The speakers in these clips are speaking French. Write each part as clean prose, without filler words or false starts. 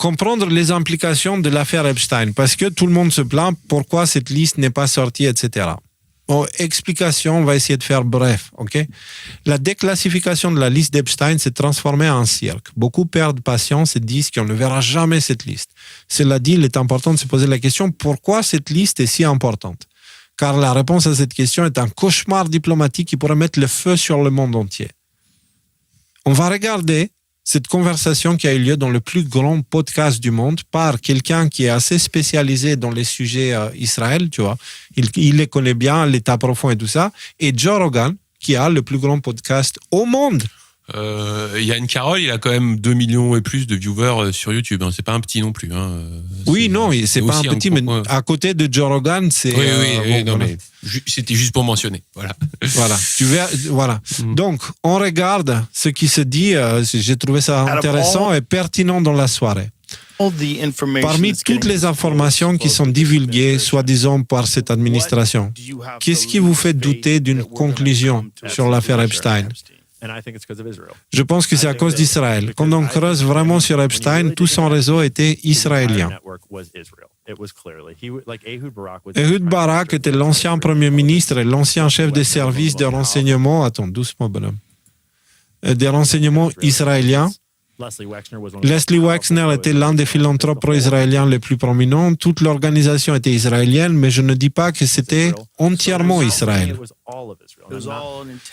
comprendre les implications de l'affaire Epstein, parce que tout le monde se plaint pourquoi cette liste n'est pas sortie, etc. Bon, explication, on va essayer de faire bref, ok? La déclassification de la liste d'Epstein s'est transformée en un cirque. Beaucoup perdent patience et disent qu'on ne verra jamais cette liste. Cela dit, il est important de se poser la question pourquoi cette liste est si importante? Car la réponse à cette question est un cauchemar diplomatique qui pourrait mettre le feu sur le monde entier. On va regarder cette conversation qui a eu lieu dans le plus grand podcast du monde par quelqu'un qui est assez spécialisé dans les sujets Israël, tu vois. Il les connaît bien, l'état profond et tout ça. Et Joe Rogan, qui a le plus grand podcast au monde. Yann Carroll, il a quand même 2 millions et plus de viewers sur YouTube. Hein. C'est pas un petit non plus. Hein. Oui, non, c'est pas un petit, mais à côté de Joe Rogan, c'est... Oui, non, mais c'était juste pour mentionner. Voilà. Voilà. Donc, on regarde ce qui se dit. J'ai trouvé ça intéressant et pertinent dans la soirée. Parmi toutes les informations qui sont divulguées, soi-disant, par cette administration, qu'est-ce qui vous fait douter d'une conclusion sur l'affaire Epstein? Je pense que c'est à cause d'Israël. Quand on creuse vraiment sur Epstein, tout son réseau était israélien. Ehud Barak était l'ancien premier ministre et l'ancien chef des services de renseignement. Attends, doucement, bonhomme. Des renseignements israéliens. Leslie Wexner était l'un des philanthropes pro-israéliens les plus prominents. Toute l'organisation était israélienne, mais je ne dis pas que c'était entièrement Israël.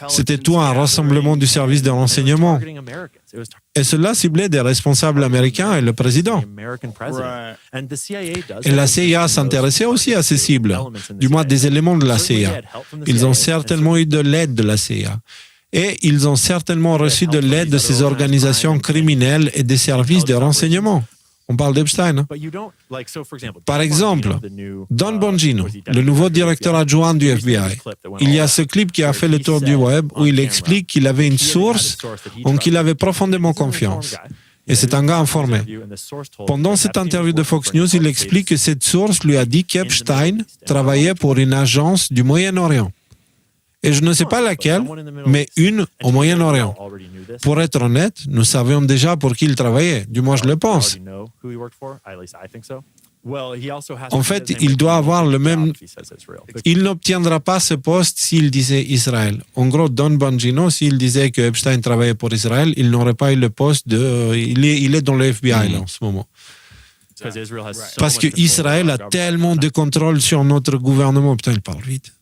C'était tout un rassemblement du service de renseignement. Et cela ciblait des responsables américains et le président. Et la CIA s'intéressait aussi à ces cibles, du moins des éléments de la CIA. Ils ont certainement eu de l'aide de la CIA. Et ils ont certainement reçu de l'aide de ces organisations criminelles et des services de renseignement. On parle d'Epstein. Hein? Par exemple, Don Bongino, le nouveau directeur adjoint du FBI. Il y a ce clip qui a fait le tour du web où il explique qu'il avait une source en qui il avait profondément confiance. Et c'est un gars informé. Pendant cette interview de Fox News, il explique que cette source lui a dit qu'Epstein travaillait pour une agence du Moyen-Orient. Et je ne sais pas laquelle, mais une au Moyen-Orient. Pour être honnête, nous savions déjà pour qui il travaillait, du moins je le pense. En fait, il doit avoir le même... Il n'obtiendra pas ce poste s'il disait Israël. En gros, Don Bongino, s'il disait que Epstein travaillait pour Israël, il n'aurait pas eu le poste de... Il est dans le FBI là, en ce moment. Parce que Israël a tellement de contrôle sur notre gouvernement. Putain, il parle vite.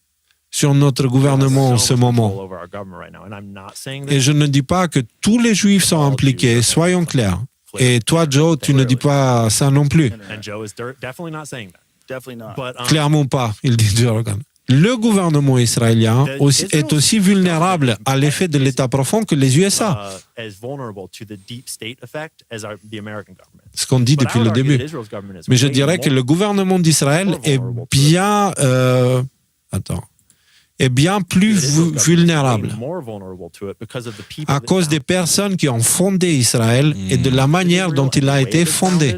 Sur notre gouvernement en ce moment. Et je ne dis pas que tous les Juifs sont impliqués, soyons clairs. Et toi, Joe, tu ne dis pas ça non plus. Clairement pas, il dit Joe Rogan. Le gouvernement israélien est aussi vulnérable à l'effet de l'État profond que les USA. Ce qu'on dit depuis le début. Mais je dirais que le gouvernement d'Israël est bien... est bien plus vulnérable à cause des personnes qui ont fondé Israël et de la manière dont il a été fondé.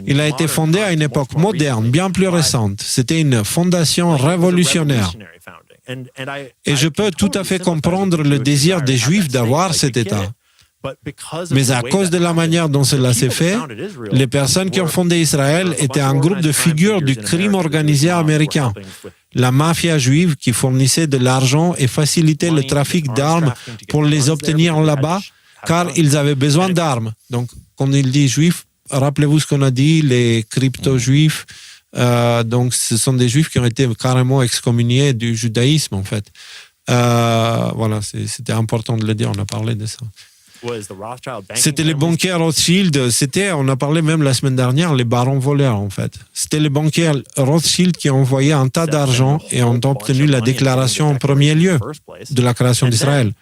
Il a été fondé à une époque moderne, bien plus récente. C'était une fondation révolutionnaire. Et je peux tout à fait comprendre le désir des Juifs d'avoir cet État. Mais à cause de la manière dont cela s'est fait, les personnes qui ont fondé Israël étaient un groupe de figures du crime organisé américain. La mafia juive qui fournissait de l'argent et facilitait le trafic d'armes pour les obtenir là-bas, car ils avaient besoin d'armes. Donc, quand il dit juifs, rappelez-vous ce qu'on a dit, les crypto-juifs. Donc, ce sont des juifs qui ont été carrément excommuniés du judaïsme, en fait. Voilà, c'était important de le dire, on a parlé de ça. C'était les banquiers Rothschild, on a parlé même la semaine dernière, les barons voleurs en fait. C'était les banquiers Rothschild qui ont envoyé un tas d'argent et ont obtenu la déclaration en premier lieu de la création d'Israël.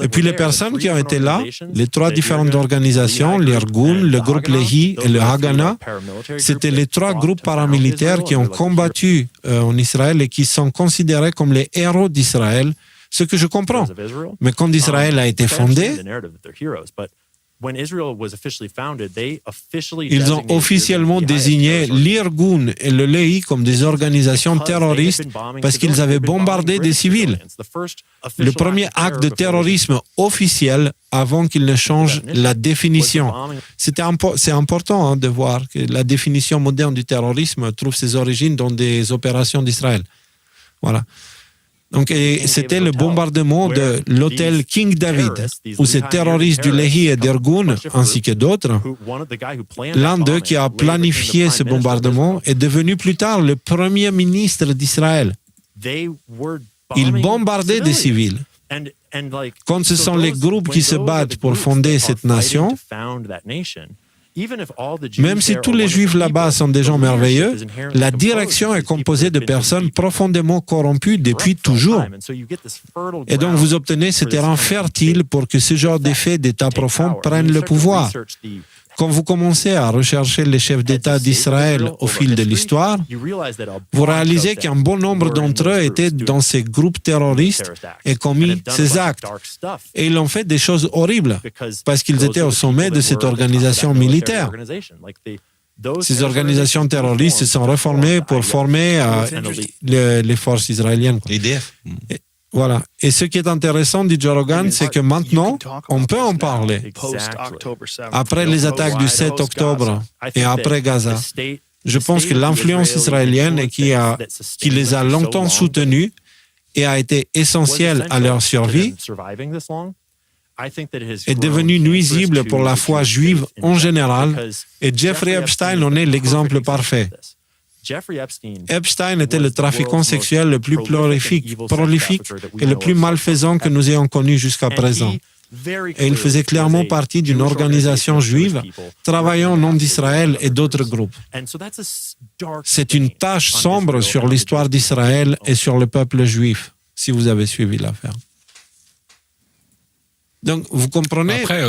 Et puis les personnes qui ont été là, les trois différentes organisations, l'Irgun, le groupe Lehi et le Haganah, c'était les trois groupes paramilitaires qui ont combattu en Israël et qui sont considérés comme les héros d'Israël. Ce que je comprends. Mais quand Israël a été fondé, Ils ont officiellement désigné l'Irgun et le Lehi comme des organisations terroristes parce qu'ils avaient bombardé des civils. Le premier acte de terrorisme officiel avant qu'ils ne changent la définition. C'est important de voir que la définition moderne du terrorisme trouve ses origines dans des opérations d'Israël. Voilà. Donc, c'était le bombardement de l'hôtel King David, où ces terroristes du Lehi et d'Irgun, ainsi que d'autres, l'un d'eux qui a planifié ce bombardement est devenu plus tard le premier ministre d'Israël. Il bombardait des civils. Quand ce sont les groupes qui se battent pour fonder cette nation, même si tous les Juifs là-bas sont des gens merveilleux, la direction est composée de personnes profondément corrompues depuis toujours. Et donc vous obtenez ce terrain fertile pour que ce genre d'effets d'État profond prennent le pouvoir. Quand vous commencez à rechercher les chefs d'État d'Israël au fil de l'histoire, vous réalisez qu'un bon nombre d'entre eux étaient dans ces groupes terroristes et commis ces actes. Et ils ont fait des choses horribles parce qu'ils étaient au sommet de cette organisation militaire. Ces organisations terroristes se sont reformées pour former les forces israéliennes. L'IDF. Voilà. Et ce qui est intéressant, dit Joe Rogan, c'est que maintenant, on peut en parler. Après les attaques du 7 octobre et après Gaza, je pense que l'influence israélienne qui les a longtemps soutenus et a été essentielle à leur survie est devenue nuisible pour la foi juive en général, et Jeffrey Epstein en est l'exemple parfait. Epstein était le trafiquant sexuel le plus prolifique et le plus malfaisant que nous ayons connu jusqu'à présent. Et il faisait clairement partie d'une organisation juive travaillant au nom d'Israël et d'autres groupes. C'est une tache sombre sur l'histoire d'Israël et sur le peuple juif, si vous avez suivi l'affaire. Donc, vous comprenez... Après,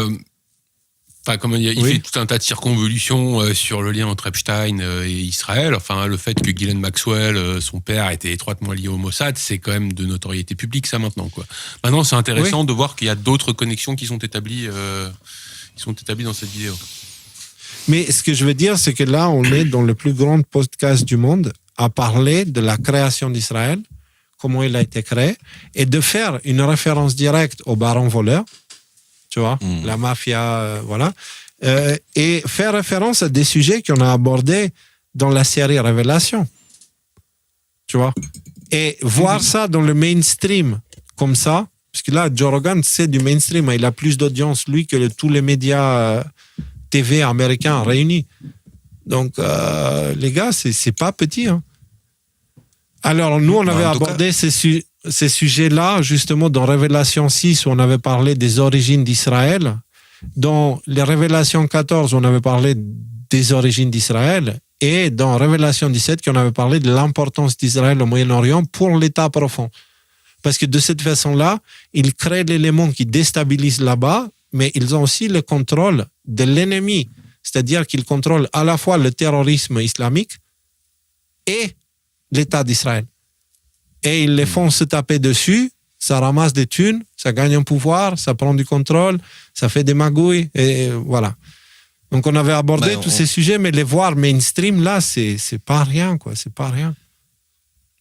il fait tout un tas de circonvolutions sur le lien entre Epstein et Israël. Enfin, le fait que Ghislaine Maxwell, son père, était étroitement lié au Mossad, c'est quand même de notoriété publique, ça, maintenant, quoi. Maintenant, c'est intéressant de voir qu'il y a d'autres connexions qui sont établies dans cette vidéo. Mais ce que je veux dire, c'est que là, on est dans le plus grand podcast du monde à parler de la création d'Israël, comment il a été créé, et de faire une référence directe au baron voleur, tu vois, la mafia, voilà, et faire référence à des sujets qu'on a abordés dans la série Révélation, tu vois, et voir ça dans le mainstream, comme ça, parce que là, Joe Rogan, c'est du mainstream, il a plus d'audience, lui, que tous les médias TV américains réunis. Donc, les gars, c'est pas petit, hein. Alors, nous, on avait abordé ces sujets-là, justement, dans Révélation 6, où on avait parlé des origines d'Israël. Dans les Révélations 14, on avait parlé des origines d'Israël. Et dans Révélation 17, on avait parlé de l'importance d'Israël au Moyen-Orient pour l'État profond. Parce que de cette façon-là, ils créent l'élément qui déstabilise là-bas, mais ils ont aussi le contrôle de l'ennemi. C'est-à-dire qu'ils contrôlent à la fois le terrorisme islamique et l'État d'Israël. Et ils les font se taper dessus, ça ramasse des thunes, ça gagne un pouvoir, ça prend du contrôle, ça fait des magouilles, et voilà. Donc on avait abordé tous ces sujets, mais les voir mainstream, là, c'est pas rien, quoi, c'est pas rien.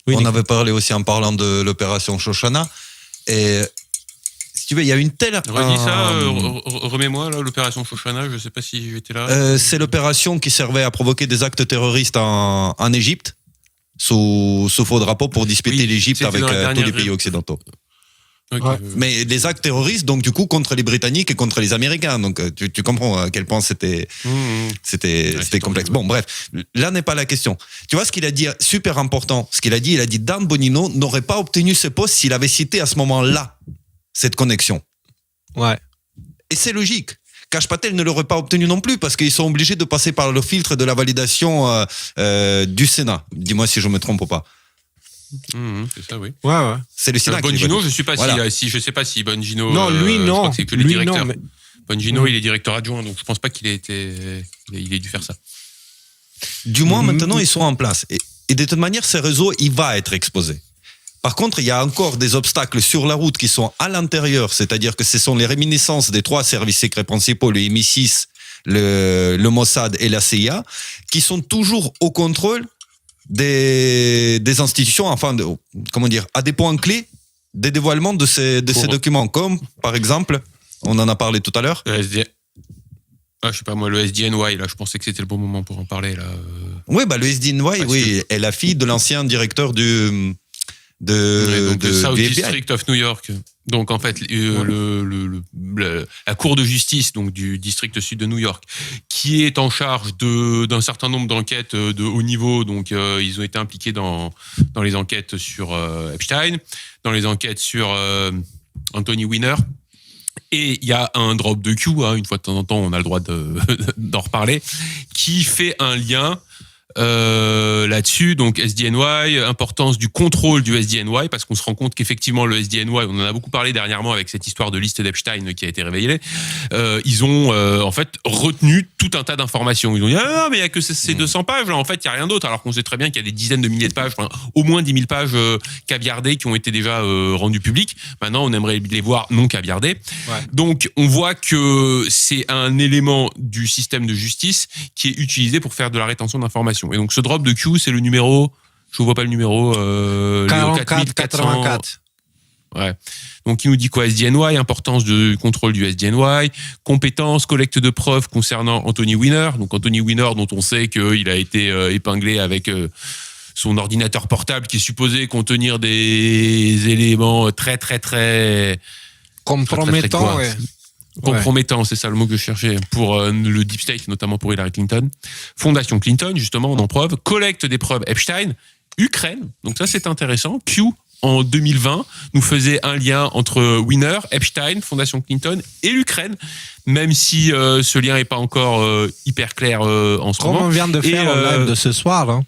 Oui, on avait parlé aussi en parlant de l'opération Shoshana, et si tu veux, il y a une telle... Redis ça, remets-moi, là, l'opération Shoshana, je sais pas si j'étais là. C'est l'opération qui servait à provoquer des actes terroristes en Égypte, sous faux drapeau pour disputer l'Égypte avec tous les pays occidentaux. Okay. Ouais. Mais les actes terroristes, donc du coup, contre les Britanniques et contre les Américains. Donc tu comprends à quel point c'était complexe. Bon, bref, là n'est pas la question. Tu vois ce qu'il a dit, super important, ce qu'il a dit, Dan Bonino n'aurait pas obtenu ce poste s'il avait cité à ce moment-là cette connexion. Ouais. Et c'est logique. Kash Patel ne l'aurait pas obtenu non plus parce qu'ils sont obligés de passer par le filtre de la validation du Sénat. Dis-moi si je me trompe ou pas. C'est ça, oui. Ouais. C'est le Sénat. Bongino, je sais pas si Bongino. Non, lui non. Je crois que c'est que le directeur. Non, mais... Bongino, il est directeur adjoint, donc je pense pas qu'il ait dû faire ça. Du moins, maintenant, ils sont en place. Et de toute manière, ces réseaux, il va être exposé. Par contre, il y a encore des obstacles sur la route qui sont à l'intérieur, c'est-à-dire que ce sont les réminiscences des 3 services secrets principaux, le MI6, le Mossad et la CIA, qui sont toujours au contrôle des institutions, enfin, à des points clés des dévoilements de ces documents, comme, par exemple, on en a parlé tout à l'heure. Je sais pas moi, le SDNY, là, je pensais que c'était le bon moment pour en parler, là. Oui, le SDNY, oui, est la fille de l'ancien directeur du South FBI. District of New York. Donc en fait, la cour de justice donc du district sud de New York, qui est en charge d'un certain nombre d'enquêtes de haut niveau. Donc ils ont été impliqués dans les enquêtes sur Epstein, dans les enquêtes sur Anthony Weiner. Et il y a un drop de Q, une fois de temps en temps, on a le droit d'en reparler, qui fait un lien là-dessus. Donc SDNY, importance du contrôle du SDNY, parce qu'on se rend compte qu'effectivement le SDNY, on en a beaucoup parlé dernièrement avec cette histoire de liste d'Epstein qui a été révélée, ils ont en fait retenu tout un tas d'informations. Ils ont dit non mais il y a que ces 200 pages là, en fait il y a rien d'autre, alors qu'on sait très bien qu'il y a des dizaines de milliers de pages, au moins 10 000 pages caviardées qui ont été déjà rendues publiques. Maintenant on aimerait les voir non caviardées. Ouais. Donc on voit que c'est un élément du système de justice qui est utilisé pour faire de la rétention d'informations. Et donc ce drop de Q, c'est le numéro, je ne vois pas le numéro, 4484. Ouais. Donc il nous dit quoi? SDNY, importance du contrôle du SDNY, compétences, collecte de preuves concernant Anthony Weiner. Donc Anthony Weiner, dont on sait qu'il a été épinglé avec son ordinateur portable qui est supposé contenir des éléments très compromettants. Ouais. Compromettant, c'est ça le mot que je cherchais, pour le Deep State, notamment pour Hillary Clinton. Fondation Clinton, justement, on en preuve. Collecte des preuves Epstein. Ukraine, donc ça c'est intéressant. Q, en 2020, nous faisait un lien entre Weiner, Epstein, Fondation Clinton et l'Ukraine, même si ce lien n'est pas encore hyper clair en ce moment. Comme on vient de faire au live de ce soir, hein.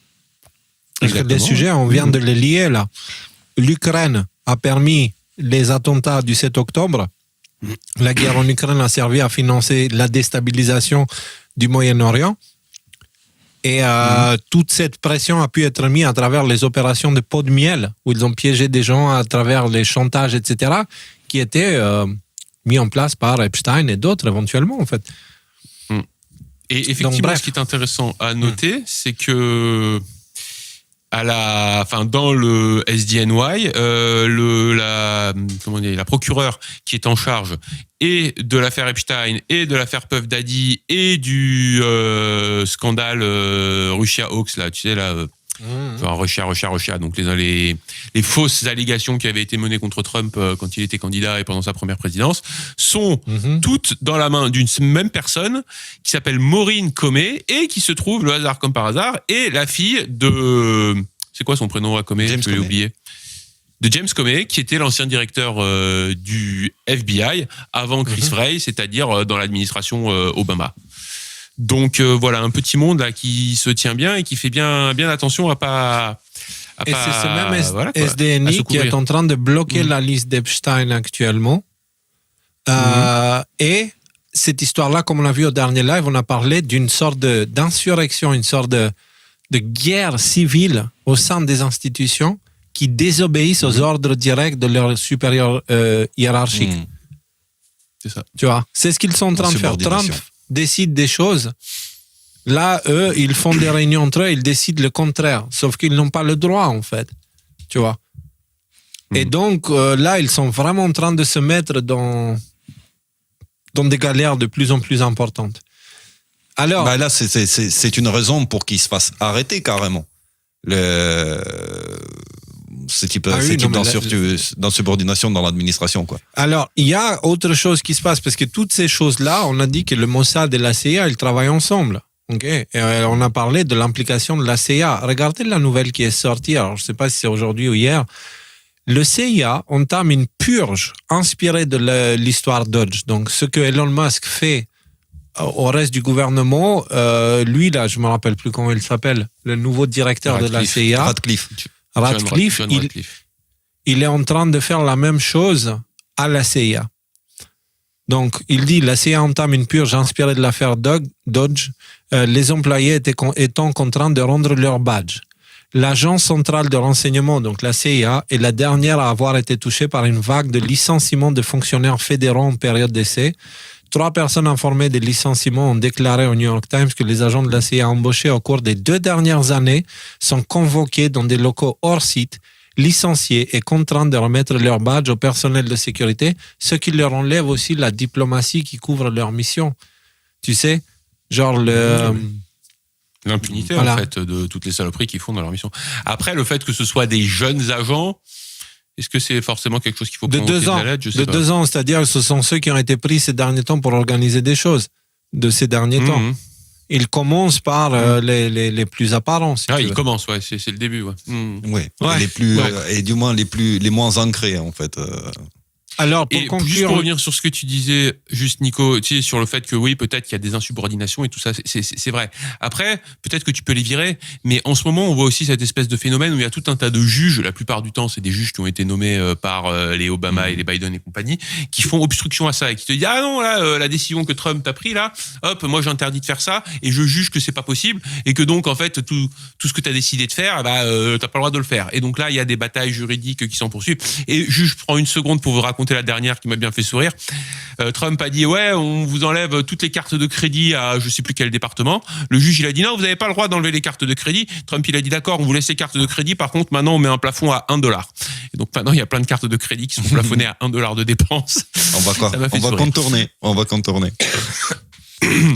Parce que les sujets, on vient de les lier là. L'Ukraine a permis les attentats du 7 octobre. La guerre en Ukraine a servi à financer la déstabilisation du Moyen-Orient. Et toute cette pression a pu être mise à travers les opérations de pot de miel, où ils ont piégé des gens à travers les chantages, etc., qui étaient mis en place par Epstein et d'autres éventuellement, en fait. Et effectivement, donc, ce qui est intéressant à noter, c'est que dans le SDNY, la procureure qui est en charge et de l'affaire Epstein et de l'affaire Puff Daddy et du scandale Russia-Hoax, là, tu sais, là, Russia, donc les fausses allégations qui avaient été menées contre Trump quand il était candidat et pendant sa première présidence, sont toutes dans la main d'une même personne qui s'appelle Maureen Comey et qui se trouve, le hasard comme par hasard, est la fille de... C'est quoi son prénom à Comey? Je l'ai oublié. De James Comey, qui était l'ancien directeur du FBI avant Chris Wray, c'est-à-dire dans l'administration Obama. Donc voilà, un petit monde là qui se tient bien et qui fait bien attention à pas. Et c'est ce même SDNI qui est en train de bloquer la liste d'Epstein actuellement. Et cette histoire-là, comme on l'a vu au dernier live, on a parlé d'une sorte d'insurrection, une sorte de guerre civile au sein des institutions qui désobéissent aux ordres directs de leurs supérieurs hiérarchiques. C'est ça. Tu vois, c'est ce qu'ils sont en train de faire. Trump décide des choses. Là, eux, ils font des réunions entre eux, ils décident le contraire. Sauf qu'ils n'ont pas le droit, en fait. Tu vois. Et donc, là, ils sont vraiment en train de se mettre dans des galères de plus en plus importantes. Alors, là, c'est une raison pour qu'ils se fassent arrêter carrément. Ce type d'insubordination dans l'administration, quoi. Alors, il y a autre chose qui se passe, parce que toutes ces choses-là, on a dit que le Mossad et la CIA, ils travaillent ensemble. Okay? Et on a parlé de l'implication de la CIA. Regardez la nouvelle qui est sortie, alors je ne sais pas si c'est aujourd'hui ou hier. Le CIA entame une purge inspirée de l'histoire Dodge. Donc, ce que Elon Musk fait au reste du gouvernement, lui, là, je ne me rappelle plus comment il s'appelle, le nouveau directeur de la CIA. Radcliffe, il est en train de faire la même chose à la CIA. Donc, il dit, la CIA entame une purge inspirée de l'affaire Dodge, les employés étant contraints de rendre leur badge. L'agence centrale de renseignement, donc la CIA, est la dernière à avoir été touchée par une vague de licenciements de fonctionnaires fédéraux en période d'essai. 3 personnes informées des licenciements ont déclaré au New York Times que les agents de la CIA embauchés au cours des 2 dernières années sont convoqués dans des locaux hors site, licenciés et contraints de remettre leur badge au personnel de sécurité, ce qui leur enlève aussi la diplomatie qui couvre leur mission. Tu sais, genre l'impunité, en fait, de toutes les saloperies qu'ils font dans leur mission. Après, le fait que ce soit des jeunes agents, est-ce que c'est forcément quelque chose qu'il faut prendre au pied de la lettre ? De 2 ans, c'est-à-dire que ce sont ceux qui ont été pris ces derniers temps pour organiser des choses de ces derniers temps. Ils commencent par les plus apparents. Si ils commencent, ouais, c'est le début. Ouais. Les plus, et du moins les moins ancrés, en fait. Alors, pour conclure... Juste pour revenir sur ce que tu disais, juste Nico, tu sais, sur le fait que oui, peut-être qu'il y a des insubordinations et tout ça, c'est vrai. Après, peut-être que tu peux les virer, mais en ce moment, on voit aussi cette espèce de phénomène où il y a tout un tas de juges, la plupart du temps, c'est des juges qui ont été nommés par les Obama et les Biden et compagnie, qui font obstruction à ça et qui te disent ah non, là, la décision que Trump t'a pris là, hop, moi j'interdis de faire ça et je juge que c'est pas possible et que donc en fait tout ce que t'as décidé de faire, t'as pas le droit de le faire. Et donc là, il y a des batailles juridiques qui s'en poursuivent. Et juste, je prends une seconde pour vous raconter la dernière qui m'a bien fait sourire. Trump a dit ouais, on vous enlève toutes les cartes de crédit à je sais plus quel département. Le juge il a dit non, vous n'avez pas le droit d'enlever les cartes de crédit. Trump il a dit d'accord, on vous laisse les cartes de crédit. Par contre maintenant on met un plafond à $1. Et donc maintenant il y a plein de cartes de crédit qui sont plafonnées à $1 de dépenses. On va contourner.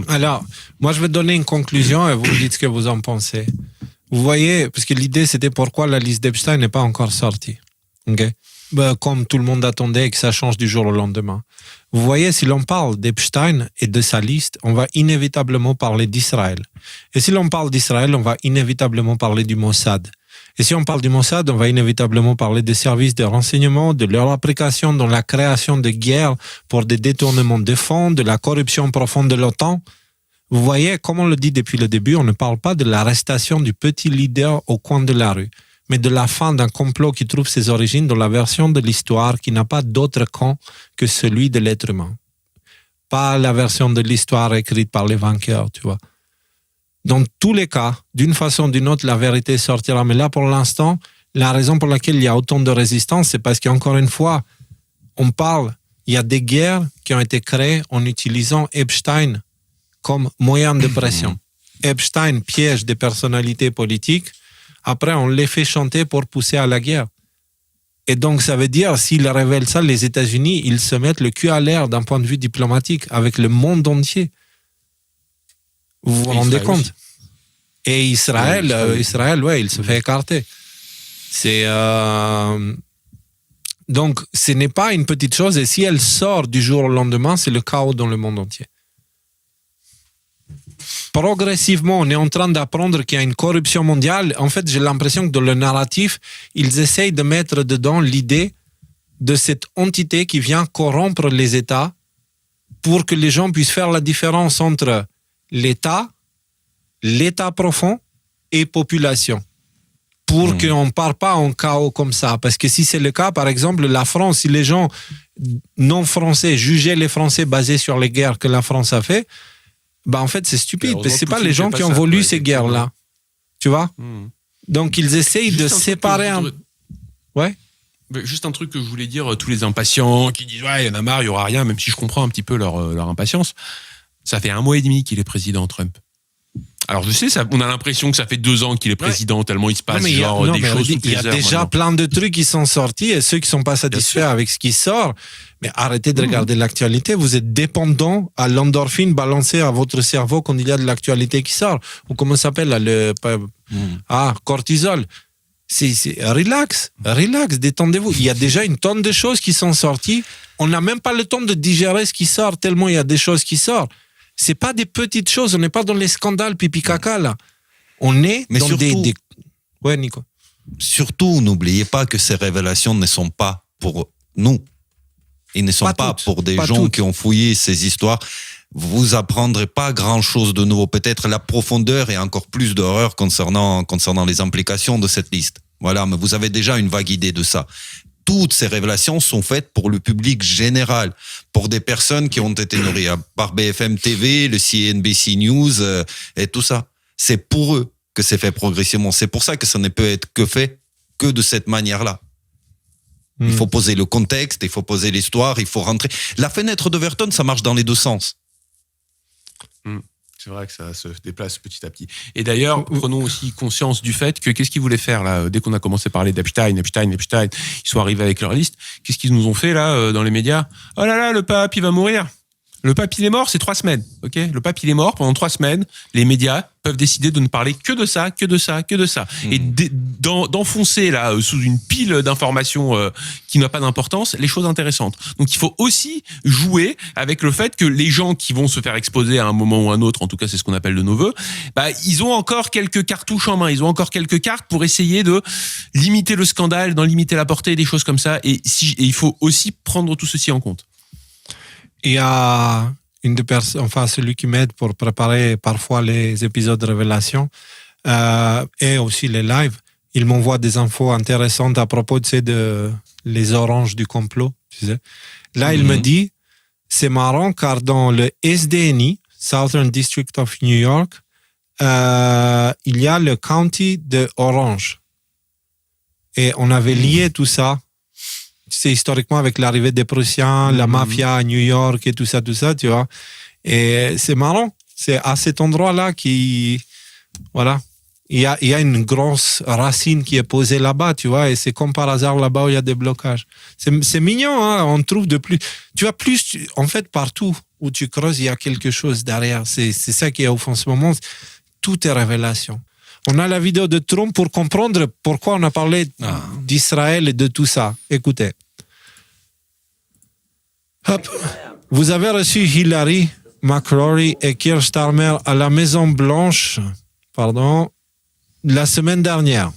Alors moi je vais donner une conclusion et vous me dites ce que vous en pensez. Vous voyez, parce que l'idée c'était pourquoi la liste d'Epstein n'est pas encore sortie. Ok. Comme tout le monde attendait et que ça change du jour au lendemain. Vous voyez, si l'on parle d'Epstein et de sa liste, on va inévitablement parler d'Israël. Et si l'on parle d'Israël, on va inévitablement parler du Mossad. Et si on parle du Mossad, on va inévitablement parler des services de renseignement, de leur application dans la création de guerres pour des détournements de fonds, de la corruption profonde de l'OTAN. Vous voyez, comme on le dit depuis le début, on ne parle pas de l'arrestation du petit leader au coin de la rue, mais de la fin d'un complot qui trouve ses origines dans la version de l'histoire qui n'a pas d'autre camp que celui de l'être humain. Pas la version de l'histoire écrite par les vainqueurs, tu vois. Dans tous les cas, d'une façon ou d'une autre, la vérité sortira. Mais là, pour l'instant, la raison pour laquelle il y a autant de résistance, c'est parce qu'encore une fois, il y a des guerres qui ont été créées en utilisant Epstein comme moyen de pression. Epstein piège des personnalités politiques. Après, on les fait chanter pour pousser à la guerre. Et donc, ça veut dire, s'ils révèlent ça, les États-Unis, ils se mettent le cul à l'air d'un point de vue diplomatique avec le monde entier. Vous vous rendez compte aussi. Et Israël, il se fait écarter. Donc, ce n'est pas une petite chose. Et si elle sort du jour au lendemain, c'est le chaos dans le monde entier. Progressivement, on est en train d'apprendre qu'il y a une corruption mondiale. En fait, j'ai l'impression que dans le narratif, ils essayent de mettre dedans l'idée de cette entité qui vient corrompre les États pour que les gens puissent faire la différence entre l'État profond et population. Pour qu'on ne parte pas en chaos comme ça. Parce que si c'est le cas, par exemple, la France, si les gens non français jugeaient les Français basés sur les guerres que la France a fait, en fait, c'est stupide, parce que ce n'est pas les gens qui ont voulu ces guerres-là. Tu vois ? Donc, ils essayent de séparer Ouais. Juste un truc que je voulais dire, tous les impatients qui disent « Ouais, il y en a marre, il n'y aura rien », même si je comprends un petit peu leur impatience. Ça fait 1 mois et demi qu'il est président, Trump. Alors, je sais, on a l'impression que ça fait 2 ans qu'il est président, tellement il se passe des choses toutes les heures. Il y a déjà plein de trucs qui sont sortis et ceux qui ne sont pas satisfaits avec ce qui sort, mais arrêtez de regarder l'actualité. Vous êtes dépendant à l'endorphine balancée à votre cerveau quand il y a de l'actualité qui sort. Ou comment ça s'appelle cortisol. Relax, détendez-vous. Il y a déjà une tonne de choses qui sont sorties. On n'a même pas le temps de digérer ce qui sort, tellement il y a des choses qui sortent. C'est pas des petites choses, on n'est pas dans les scandales pipi caca là. On est dans des... Ouais, Nico. Surtout, n'oubliez pas que ces révélations ne sont pas pour nous. Ils ne sont pas pour des gens qui ont fouillé ces histoires. Vous apprendrez pas grand-chose de nouveau. Peut-être la profondeur et encore plus d'horreur concernant les implications de cette liste. Voilà, mais vous avez déjà une vague idée de ça. Toutes ces révélations sont faites pour le public général, pour des personnes qui ont été nourries par BFM TV, le CNBC News et tout ça. C'est pour eux. que c'est fait progressivement. C'est pour ça que ça ne peut être fait que de cette manière-là. Il faut poser le contexte, il faut poser l'histoire, il faut rentrer. La fenêtre d'Overton, ça marche dans les deux sens. C'est vrai que ça se déplace petit à petit. Et d'ailleurs, prenons aussi conscience du fait que qu'est-ce qu'ils voulaient faire là, dès qu'on a commencé à parler d'Epstein, ils sont arrivés avec leur liste. Qu'est-ce qu'ils nous ont fait là dans les médias ? Oh là là, le pape, il va mourir. Le pape, il est mort, c'est 3 semaines. Ok, le pape, il est mort pendant 3 semaines. Les médias peuvent décider de ne parler que de ça. Et d'enfoncer là sous une pile d'informations qui n'a pas d'importance les choses intéressantes. Donc il faut aussi jouer avec le fait que les gens qui vont se faire exposer à un moment ou à un autre, en tout cas c'est ce qu'on appelle de nos vœux, ils ont encore quelques cartouches en main, ils ont encore quelques cartes pour essayer de limiter le scandale, d'en limiter la portée, des choses comme ça. Et il faut aussi prendre tout ceci en compte. Il y a une des personnes, enfin celui qui m'aide pour préparer parfois les épisodes de Révélation et aussi les lives, il m'envoie des infos intéressantes à propos de les oranges du complot. Tu sais. Là, il me dit, c'est marrant car dans le SDNY, Southern District of New York, il y a le county de Orange. Et on avait lié tout ça. C'est historiquement avec l'arrivée des Prussiens, la mafia à New York et tout ça, tu vois. Et c'est marrant. C'est à cet endroit-là voilà. Il y a une grosse racine qui est posée là-bas, tu vois. Et c'est comme par hasard là-bas où il y a des blocages. C'est mignon, hein. On trouve de plus. Tu vois, en fait, partout où tu creuses, il y a quelque chose derrière. C'est ça qui est au fond en ce moment. Tout est révélation. On a la vidéo de Trump pour comprendre pourquoi on a parlé d'Israël et de tout ça. Écoutez. Hop. Vous avez reçu Hillary, McCrory et Keir Starmer à la Maison Blanche, la semaine dernière.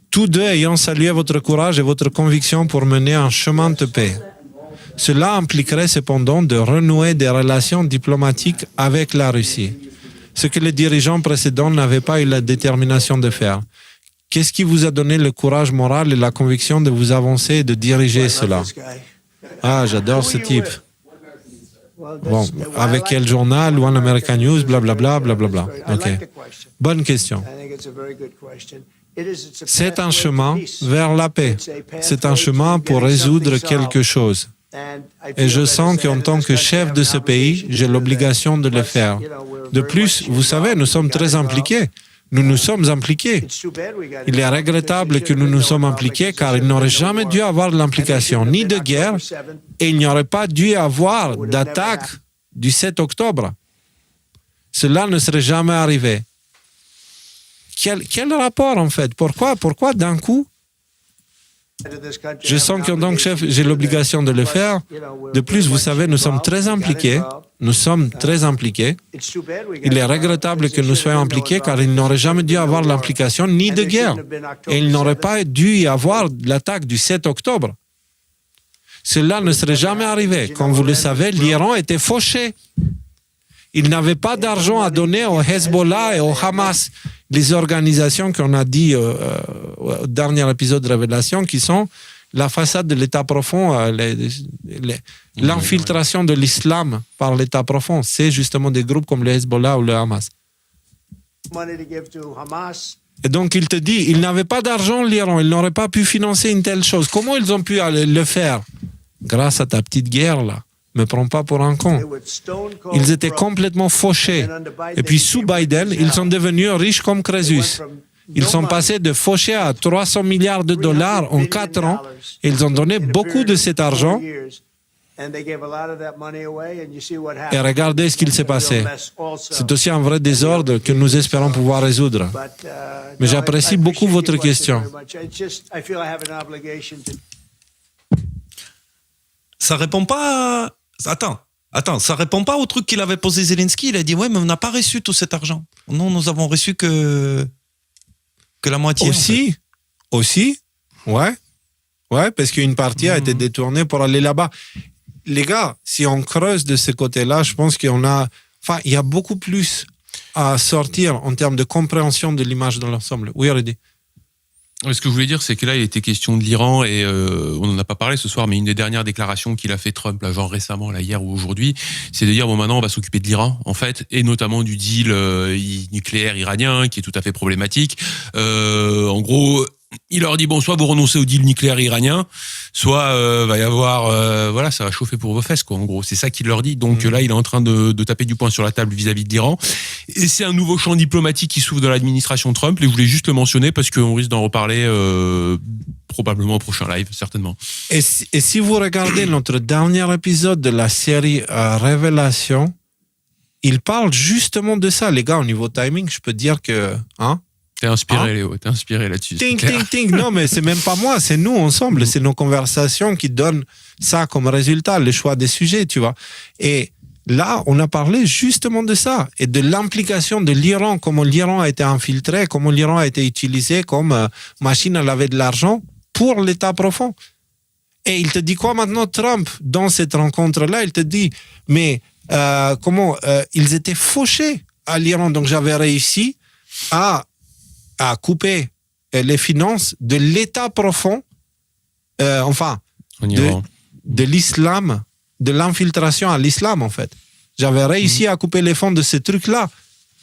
Tous deux ayant salué votre courage et votre conviction pour mener un chemin de paix. Cela impliquerait cependant de renouer des relations diplomatiques avec la Russie. Ce que les dirigeants précédents n'avaient pas eu la détermination de faire. Qu'est-ce qui vous a donné le courage moral et la conviction de vous avancer et de diriger cela? Ah, j'adore ce type. Bon, avec quel journal? One American News, blablabla, blablabla. Ok. Bonne question. C'est un chemin vers la paix. C'est un chemin pour résoudre quelque chose. Et je sens qu'en tant que chef de ce pays, j'ai l'obligation de le faire. De plus, vous savez, nous sommes très impliqués. Nous nous sommes impliqués. Il est regrettable que nous nous sommes impliqués car il n'aurait jamais dû avoir l'implication ni de guerre et il n'y aurait pas dû avoir d'attaque du 7 octobre. Cela ne serait jamais arrivé. Quel rapport en fait? Pourquoi d'un coup? Je sens qu'en tant que chef, j'ai l'obligation de le faire. De plus, vous savez, nous sommes très impliqués. Il est regrettable que nous soyons impliqués car il n'aurait jamais dû avoir l'implication ni de guerre. Et il n'aurait pas dû y avoir l'attaque du 7 octobre. Cela ne serait jamais arrivé. Comme vous le savez, l'Iran était fauché. Il n'avait pas d'argent à donner au Hezbollah et au Hamas, les organisations qu'on a dit au dernier épisode de Révélation, qui sont la façade de l'État profond, l'infiltration de l'islam par l'État profond. C'est justement des groupes comme le Hezbollah ou le Hamas. Et donc il te dit, il n'avait pas d'argent l'Iran, il n'aurait pas pu financer une telle chose. Comment ils ont pu le faire? Grâce à ta petite guerre là. Me prends pas pour un con. Ils étaient complètement fauchés. Et puis sous Biden, ils sont devenus riches comme Crésus. Ils sont passés de fauchés à 300 milliards de dollars en 4 ans. Et ils ont donné beaucoup de cet argent. Et regardez ce qu'il s'est passé. C'est aussi un vrai désordre que nous espérons pouvoir résoudre. Mais j'apprécie beaucoup votre question. Ça répond pas... Attends, ça répond pas au truc qu'il avait posé Zelensky. Il a dit, ouais, mais on n'a pas reçu tout cet argent. Non, nous avons reçu que la moitié. Aussi, ouais, parce qu'une partie a été détournée pour aller là-bas. Les gars, si on creuse de ce côté-là, je pense il y a beaucoup plus à sortir en termes de compréhension de l'image dans l'ensemble. Oui, Rudy. Ce que je voulais dire, c'est que là, il était question de l'Iran et on n'en a pas parlé ce soir, mais une des dernières déclarations qu'il a fait Trump, là, genre récemment, là, hier ou aujourd'hui, c'est de dire bon, maintenant, on va s'occuper de l'Iran, en fait, et notamment du deal nucléaire iranien, qui est tout à fait problématique. En gros, il leur dit bon, soit vous renoncez au deal nucléaire iranien, soit va y avoir voilà, ça va chauffer pour vos fesses, quoi. En gros, c'est ça qu'il leur dit. Donc là, il est en train de taper du poing sur la table vis-à-vis de l'Iran. Et c'est un nouveau champ diplomatique qui s'ouvre dans l'administration Trump. Et je voulais juste le mentionner parce qu'on risque d'en reparler probablement au prochain live, certainement. Et si vous regardez notre dernier épisode de la série Révélation, il parle justement de ça, les gars. Au niveau timing, je peux dire que T'es inspiré, Léo, t'es inspiré là-dessus. Ting. Non, mais c'est même pas moi, c'est nous ensemble. C'est nos conversations qui donnent ça comme résultat, le choix des sujets, tu vois. Et là, on a parlé justement de ça et de l'implication de l'Iran, comment l'Iran a été infiltré, comment l'Iran a été utilisé comme machine à laver de l'argent pour l'État profond. Et il te dit quoi maintenant, Trump, dans cette rencontre-là? Il te dit, mais comment ils étaient fauchés à l'Iran. Donc, j'avais réussi à couper les finances de l'État profond, de l'islam, de l'infiltration à l'islam, en fait. J'avais réussi à couper les fonds de ce truc-là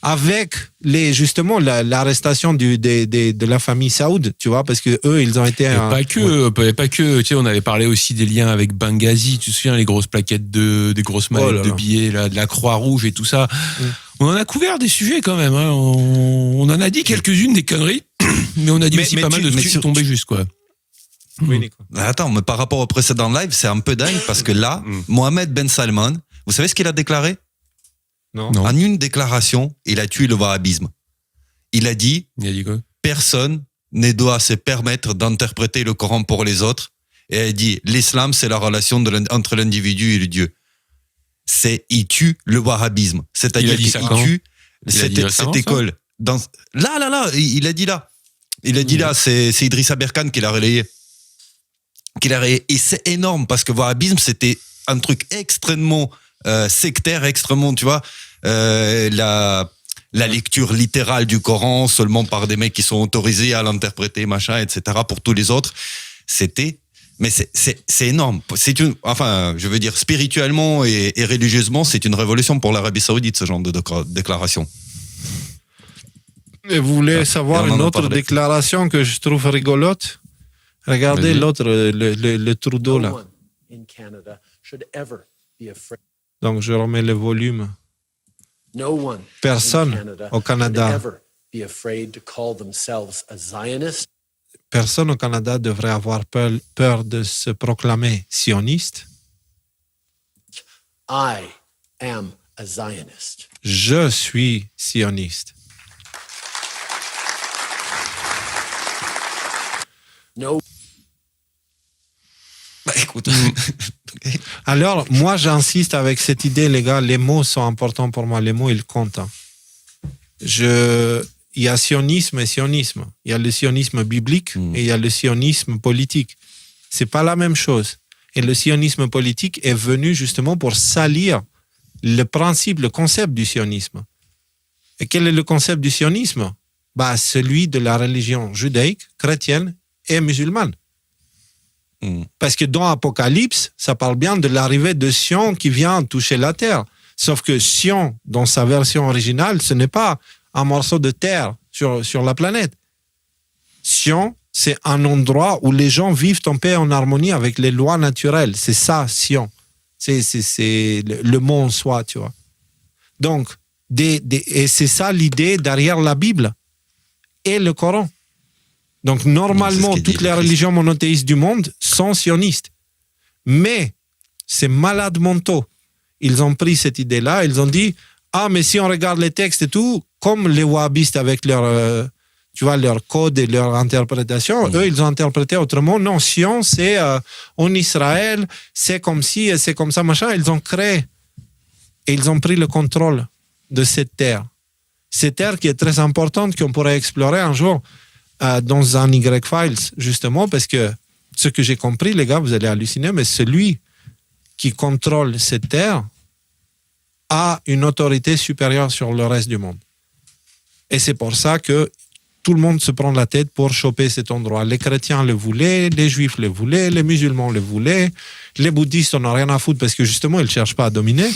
avec justement l'arrestation de la famille Saoud, tu vois, parce que eux, ils ont été... Pas que, tu sais, on avait parlé aussi des liens avec Benghazi, tu te souviens, les grosses plaquettes des grosses mallettes de billets, là, de la Croix-Rouge et tout ça. On en a couvert des sujets quand même, hein. On en a dit quelques-unes des conneries, mais on a dit aussi pas mal de trucs qui tombaient juste, quoi. Oui, Nico. Attends, mais par rapport au précédent live, c'est un peu dingue parce que là, Mohamed Ben Salman, vous savez ce qu'il a déclaré? Non. En une déclaration, il a tué le wahhabisme. Il a dit quoi? Personne ne doit se permettre d'interpréter le Coran pour les autres. Et il dit l'islam, c'est la relation entre l'individu et le Dieu. Il tue le wahhabisme. C'est-à-dire qu'il tue cette école. Là, il a dit là. Il a dit là, c'est Idrissa Berkane qui l'a relayé. Et c'est énorme parce que wahhabisme, c'était un truc extrêmement sectaire, extrêmement, tu vois, la lecture littérale du Coran seulement par des mecs qui sont autorisés à l'interpréter, machin, etc. Pour tous les autres, mais c'est énorme. Je veux dire, spirituellement et religieusement, c'est une révolution pour l'Arabie Saoudite, ce genre de déclaration. Et vous voulez savoir une autre déclaration que je trouve rigolote? Regardez l'autre, le Trudeau, là. Donc, je remets le volume. Personne au Canada devrait avoir peur de se proclamer sioniste. Je suis sioniste. Écoute. Alors, moi, j'insiste avec cette idée, les gars, les mots sont importants pour moi. Les mots, ils comptent. Il y a sionisme et sionisme. Il y a le sionisme biblique et il y a le sionisme politique. C'est pas la même chose. Et le sionisme politique est venu justement pour salir le principe, le concept du sionisme. Et quel est le concept du sionisme? Celui de la religion judaïque, chrétienne et musulmane. Parce que dans Apocalypse, ça parle bien de l'arrivée de Sion qui vient toucher la terre. Sauf que Sion, dans sa version originale, ce n'est pas un morceau de terre sur la planète. Sion, c'est un endroit où les gens vivent en paix et en harmonie avec les lois naturelles. C'est ça, Sion. C'est le mot en soi, tu vois. Donc, et c'est ça l'idée derrière la Bible et le Coran. Donc, normalement, toutes les religions monothéistes du monde sont sionistes. Mais ces malades mentaux, ils ont pris cette idée-là, ils ont dit « mais si on regarde les textes et tout, comme les wahhabistes avec leur code et leur interprétation, eux, ils ont interprété autrement. Non, Sion, c'est en Israël, c'est comme ci et c'est comme ça, machin. » Ils ont créé et ils ont pris le contrôle de cette terre. Cette terre qui est très importante, qu'on pourrait explorer un jour dans un Y-Files, justement, parce que ce que j'ai compris, les gars, vous allez halluciner, mais celui qui contrôle cette terre a une autorité supérieure sur le reste du monde. Et c'est pour ça que tout le monde se prend la tête pour choper cet endroit. Les chrétiens le voulaient, les juifs le voulaient, les musulmans le voulaient, les bouddhistes n'en ont rien à foutre parce que justement, ils ne cherchent pas à dominer.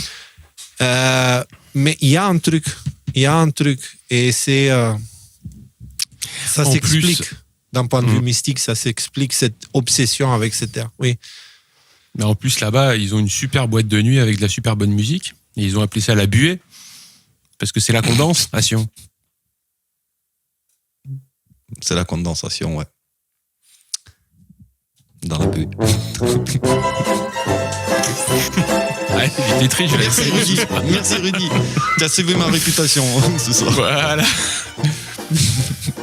Mais il y a un truc, et c'est... ça s'explique. D'un point de vue mystique, ça s'explique, cette obsession avec cette terre. Oui. Mais en plus, là-bas, ils ont une super boîte de nuit avec de la super bonne musique. Et ils ont appelé ça la buée, parce que c'est la condensation. C'est la condensation, ouais. Dans la buée. Ouais, j'étais triste, je l'ai Merci Rudy. Merci Rudy. Tu as sauvé ma réputation ce soir. Voilà.